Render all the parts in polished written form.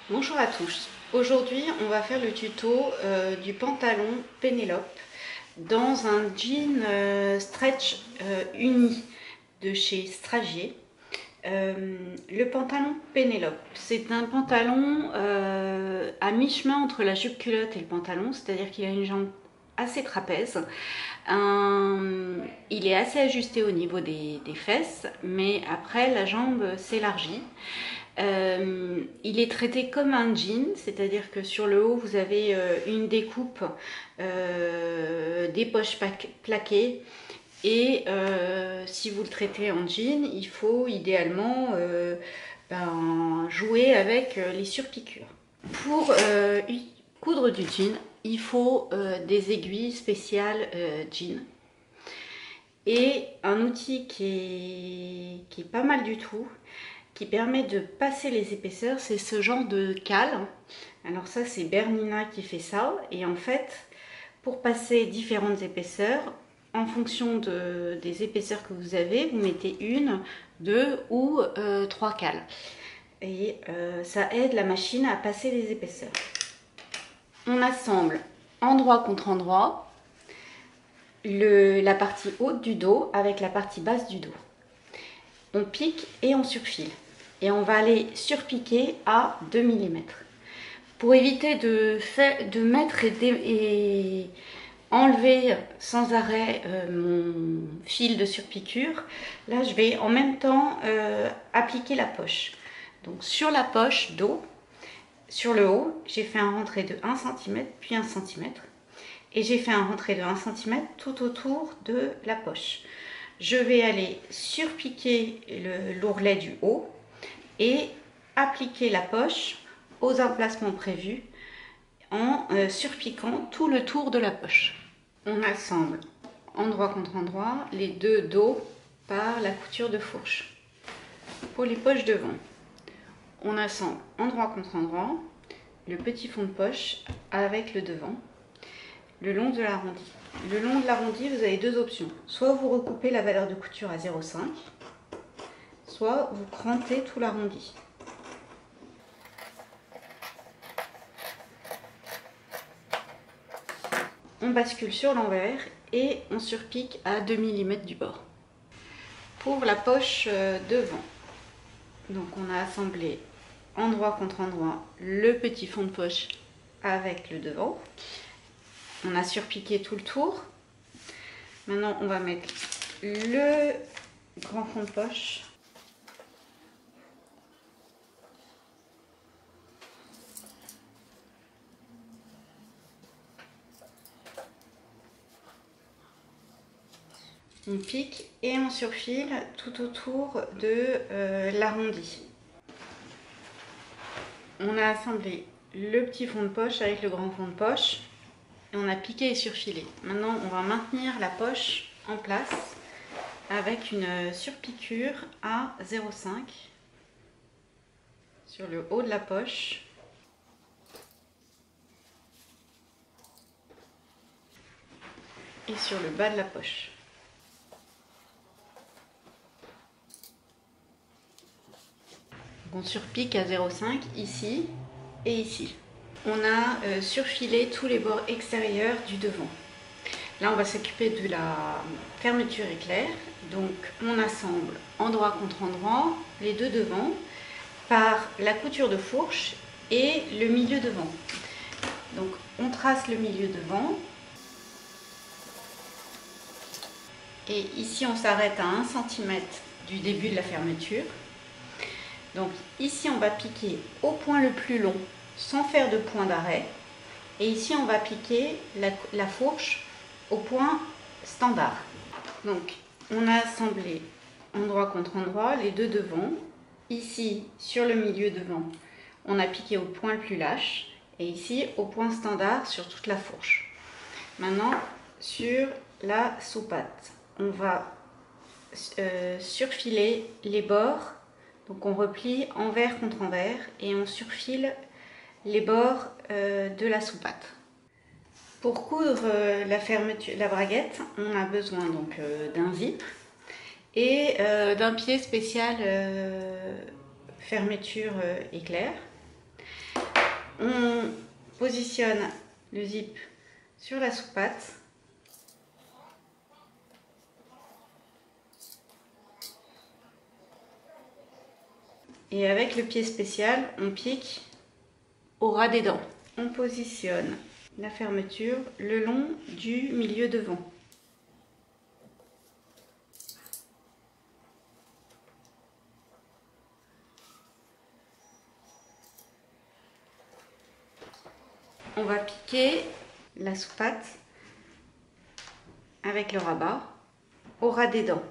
Bonjour à tous, aujourd'hui on va faire le tuto du pantalon Pénélope dans un jean stretch uni de chez Stragier. Le pantalon Pénélope, c'est un pantalon à mi-chemin entre la jupe culotte et le pantalon, c'est-à-dire qu'il a une jambe assez trapèze. Il est assez ajusté au niveau des fesses, mais après la jambe s'élargit. Il est traité comme un jean, c'est-à-dire que sur le haut vous avez une découpe, des poches plaquées, et si vous le traitez en jean, il faut idéalement jouer avec les surpiqûres. Pour coudre du jean, il faut des aiguilles spéciales jean et un outil qui est pas mal du tout, qui permet de passer les épaisseurs, c'est ce genre de cale. Alors ça, c'est Bernina qui fait ça, et en fait, pour passer différentes épaisseurs, en fonction des épaisseurs que vous avez, vous mettez une, deux ou trois cales. Et ça aide la machine à passer les épaisseurs. On assemble endroit contre endroit la partie haute du dos avec la partie basse du dos. On pique et on surfile. Et on va aller surpiquer à 2 mm. Pour éviter de mettre et enlever sans arrêt mon fil de surpiqûre, là je vais en même temps appliquer la poche. Donc sur la poche dos, sur le haut, j'ai fait un rentré de 1 cm puis 1 cm. Et j'ai fait un rentré de 1 cm tout autour de la poche. Je vais aller surpiquer l'ourlet du haut et appliquer la poche aux emplacements prévus en surpiquant tout le tour de la poche. On assemble endroit contre endroit les deux dos par la couture de fourche. Pour les poches devant, on assemble endroit contre endroit le petit fond de poche avec le devant le long de l'arrondi. Le long de l'arrondi, vous avez deux options. Soit vous recoupez la valeur de couture à 0,5, soit vous crantez tout l'arrondi. On bascule sur l'envers et on surpique à 2 mm du bord. Pour la poche devant, donc on a assemblé endroit contre endroit le petit fond de poche avec le devant. On a surpiqué tout le tour. Maintenant, on va mettre le grand fond de poche. On pique et on surfile tout autour de l'arrondi. On a assemblé le petit fond de poche avec le grand fond de poche. Et on a piqué et surfilé. Maintenant, on va maintenir la poche en place avec une surpiqûre à 0,5 sur le haut de la poche. Et sur le bas de la poche. On surpique à 0,5 ici et ici. On a surfilé tous les bords extérieurs du devant. Là, on va s'occuper de la fermeture éclair. Donc, on assemble endroit contre endroit les deux devants par la couture de fourche et le milieu devant. Donc, on trace le milieu devant. Et ici, on s'arrête à 1 cm du début de la fermeture. Donc, ici, on va piquer au point le plus long sans faire de point d'arrêt. Et ici, on va piquer la fourche au point standard. Donc, on a assemblé endroit contre endroit les deux devants. Ici, sur le milieu devant, on a piqué au point le plus lâche. Et ici, au point standard sur toute la fourche. Maintenant, sur la soupate, on va surfiler les bords. Donc, on replie envers contre envers et on surfile les bords de la soupate. Pour coudre la braguette, on a besoin donc d'un zip et d'un pied spécial fermeture éclair. positionne le zip sur la soupate. Et avec le pied spécial, on pique au ras des dents. On positionne la fermeture le long du milieu devant. On va piquer la soupate avec le rabat au ras des dents.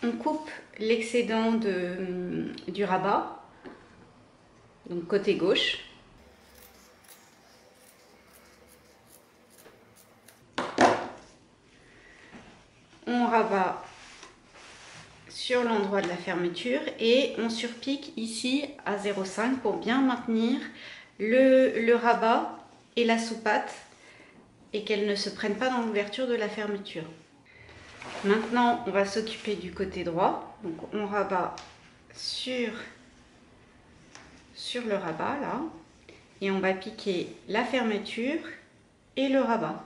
On coupe l'excédent du rabat, donc côté gauche. On rabat sur l'endroit de la fermeture et on surpique ici à 0,5 pour bien maintenir le rabat et la soupate et qu'elles ne se prennent pas dans l'ouverture de la fermeture. Maintenant, on va s'occuper du côté droit. Donc, on rabat sur le rabat là et on va piquer la fermeture et le rabat.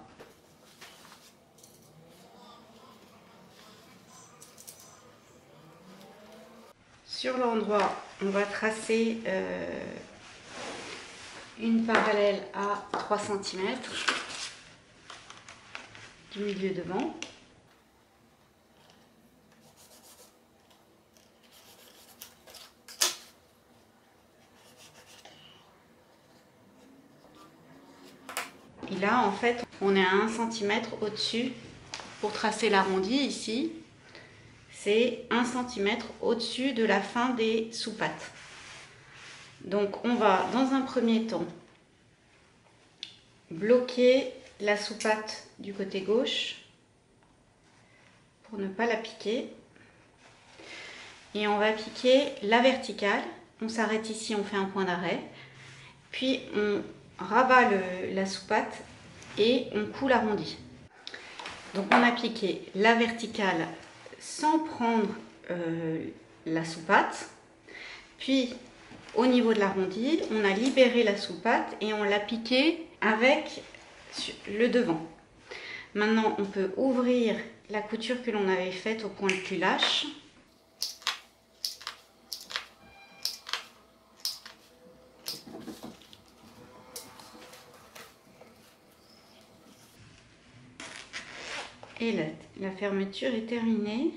Sur l'endroit, on va tracer une parallèle à 3 cm du milieu devant. Et là, en fait, on est à 1 cm au-dessus pour tracer l'arrondi ici. C'est 1 cm au-dessus de la fin des soupates. Donc, on va, dans un premier temps, bloquer la soupate du côté gauche pour ne pas la piquer. Et on va piquer la verticale. On s'arrête ici, on fait un point d'arrêt. Puis, on rabat la soupate et on coud l'arrondi. Donc on a piqué la verticale sans prendre la soupate. Puis au niveau de l'arrondi, on a libéré la soupate et on l'a piqué avec le devant. Maintenant on peut ouvrir la couture que l'on avait faite au point le plus lâche. Et la fermeture est terminée.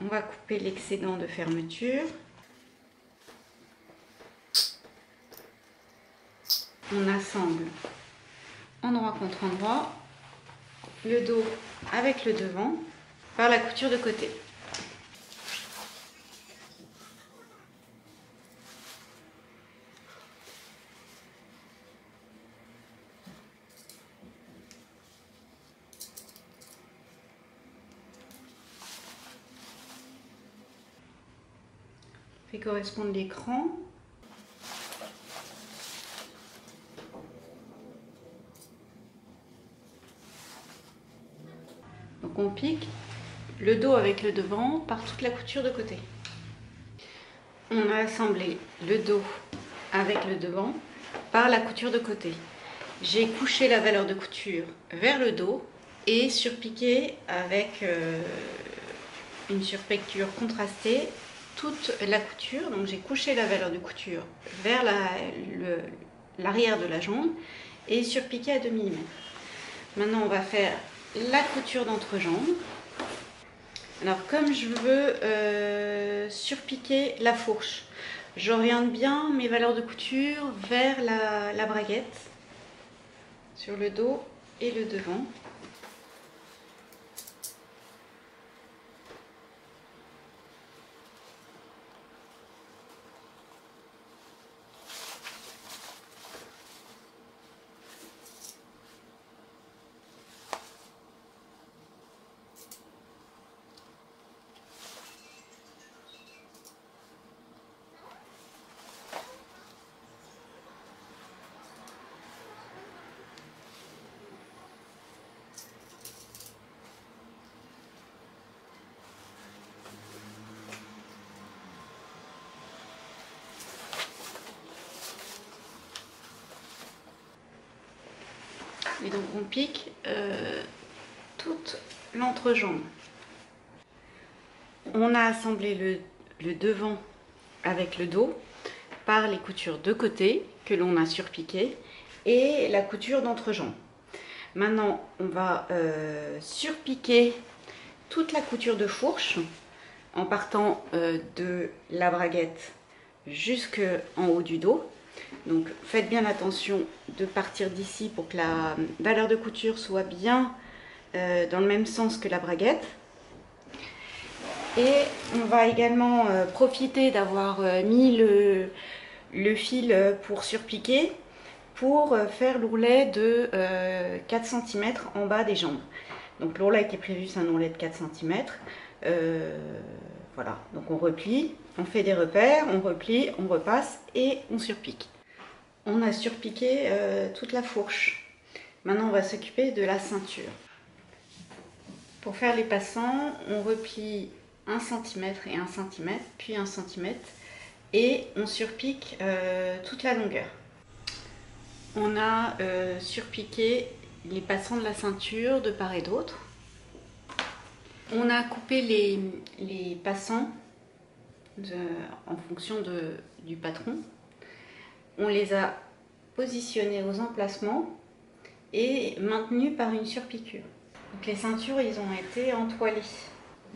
On va couper l'excédent de fermeture. On assemble endroit contre endroit le dos avec le devant par la couture de côté. Fait correspondre l'écran. Donc on pique le dos avec le devant par toute la couture de côté. On a assemblé le dos avec le devant par la couture de côté. J'ai couché la valeur de couture vers le dos et surpiqué avec une surpiqûre contrastée toute la couture. Donc j'ai couché la valeur de couture vers l'arrière de la jambe et surpiqué à 2 mm. Maintenant on va faire la couture d'entrejambe. Alors comme je veux surpiquer la fourche, j'oriente bien mes valeurs de couture vers la braguette sur le dos et le devant. Et donc on pique toute l'entrejambe. On a assemblé le devant avec le dos par les coutures de côté que l'on a surpiquées et la couture d'entrejambe. Maintenant, on va surpiquer toute la couture de fourche en partant de la braguette jusqu'en haut du dos. Donc faites bien attention de partir d'ici pour que la valeur de couture soit bien dans le même sens que la braguette. Et on va également profiter d'avoir mis le fil pour surpiquer pour faire l'ourlet de 4 cm en bas des jambes. Donc l'ourlet qui est prévu, c'est un ourlet de 4 cm. Voilà, donc on replie, on fait des repères, on replie, on repasse et on surpique. On a surpiqué toute la fourche. Maintenant on va s'occuper de la ceinture. Pour faire les passants, on replie 1 cm et 1 cm, puis 1 cm, et on surpique toute la longueur. On a surpiqué les passants de la ceinture de part et d'autre. On a coupé les passants en fonction du patron. On les a positionnés aux emplacements et maintenus par une surpiqûre. Donc les ceintures, ils ont été entoilées.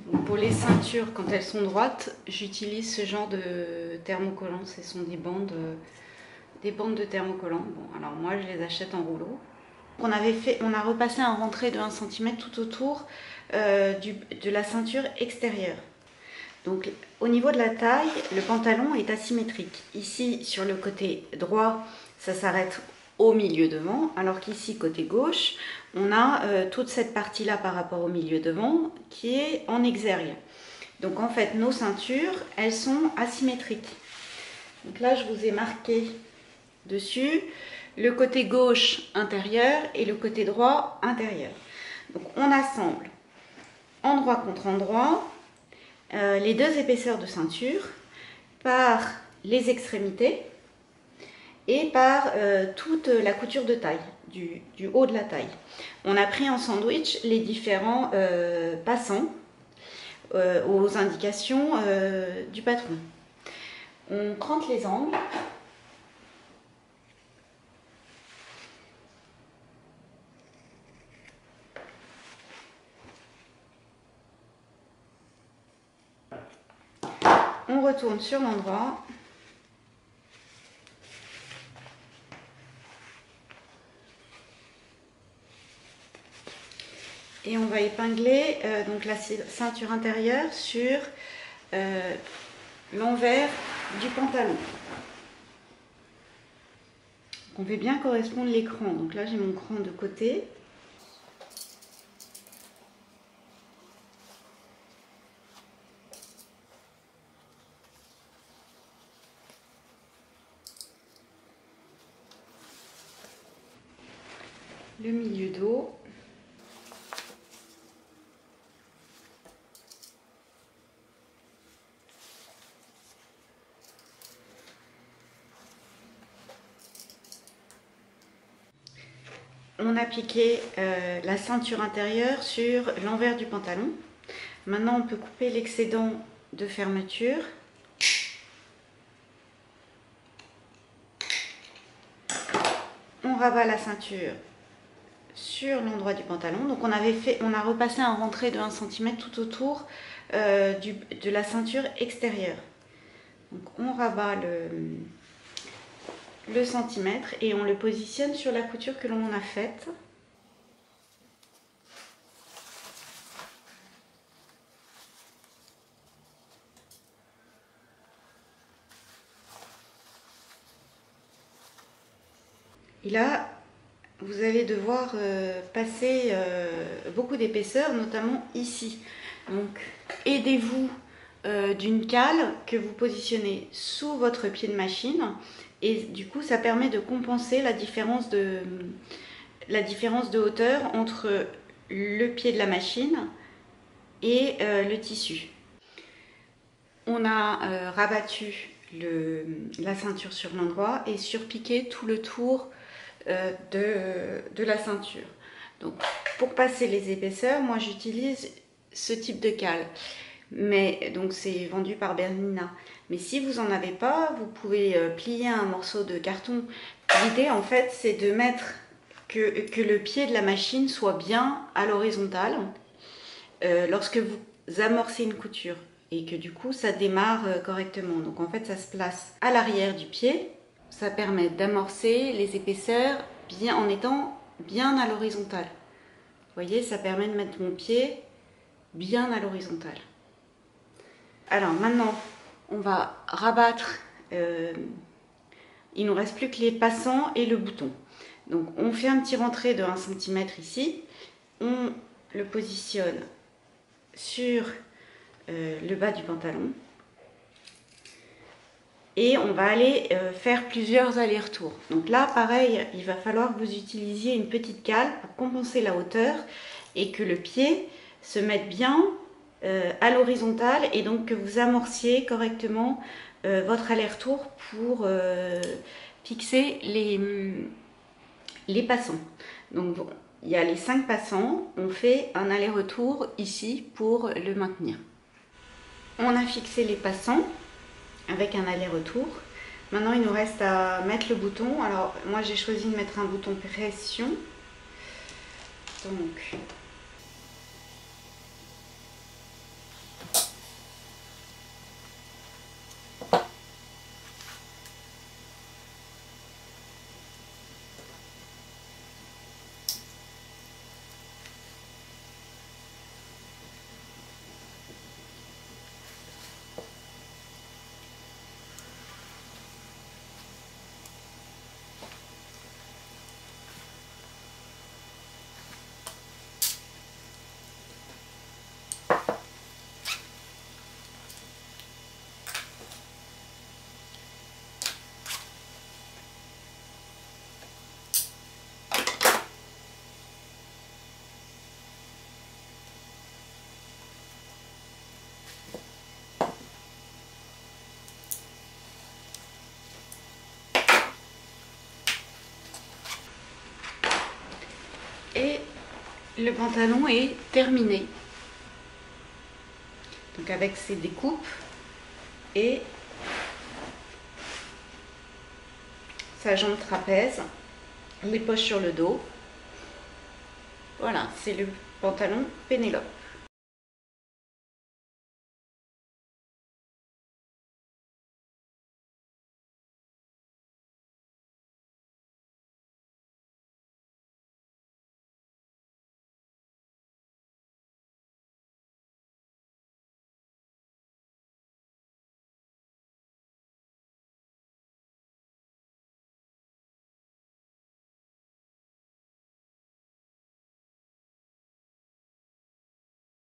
Donc pour les ceintures, quand elles sont droites, j'utilise ce genre de thermocollants. Ce sont des bandes de thermocollants. Bon, alors moi, je les achète en rouleau. On a repassé un rentré de 1 cm tout autour de la ceinture extérieure. Donc au niveau de la taille, le pantalon est asymétrique. Ici, sur le côté droit, ça s'arrête au milieu devant, alors qu'ici, côté gauche, on a toute cette partie-là par rapport au milieu devant qui est en exergue. Donc en fait, nos ceintures, elles sont asymétriques. Donc là, je vous ai marqué dessus le côté gauche intérieur et le côté droit intérieur. Donc on assemble endroit contre endroit les deux épaisseurs de ceinture par les extrémités et par toute la couture de taille, du haut de la taille. On a pris en sandwich les différents passants aux indications du patron. On crante les angles. On retourne sur l'endroit. Et on va épingler donc la ceinture intérieure sur l'envers du pantalon. On fait bien correspondre l'écran. Donc là, j'ai mon cran de côté. Le milieu dos. On a piqué la ceinture intérieure sur l'envers du pantalon. Maintenant, on peut couper l'excédent de fermeture. On rabat la ceinture sur l'endroit du pantalon. Donc on a repassé un rentré de 1 cm tout autour de la ceinture extérieure. Donc on rabat le centimètre et on le positionne sur la couture que l'on a faite. Et là, vous allez devoir passer beaucoup d'épaisseur, notamment ici. Donc, aidez-vous d'une cale que vous positionnez sous votre pied de machine. Et du coup, ça permet de compenser la différence de hauteur entre le pied de la machine et le tissu. On a rabattu la ceinture sur l'endroit et surpiqué tout le tour de la ceinture. Donc pour passer les épaisseurs, moi j'utilise ce type de cale. Mais donc c'est vendu par Bernina. Mais si vous n'en avez pas, vous pouvez plier un morceau de carton. L'idée en fait c'est de mettre que le pied de la machine soit bien à l'horizontale lorsque vous amorcez une couture et que du coup ça démarre correctement. Donc en fait ça se place à l'arrière du pied. Ça permet d'amorcer les épaisseurs bien, en étant bien à l'horizontale. Vous voyez, ça permet de mettre mon pied bien à l'horizontale. Alors maintenant, on va rabattre. Il ne nous reste plus que les passants et le bouton. Donc on fait un petit rentré de 1 cm ici. On le positionne sur le bas du pantalon. Et on va aller faire plusieurs allers-retours. Donc là, pareil, il va falloir que vous utilisiez une petite cale pour compenser la hauteur et que le pied se mette bien à l'horizontale et donc que vous amorciez correctement votre aller-retour pour fixer les passants. Donc bon, il y a les 5 passants, on fait un aller-retour ici pour le maintenir. On a fixé les passants avec un aller-retour. Maintenant il nous reste à mettre le bouton. Alors moi j'ai choisi de mettre un bouton pression. Donc et le pantalon est terminé. Donc avec ses découpes et sa jambe trapèze, les poches sur le dos. Voilà, c'est le pantalon Pénélope.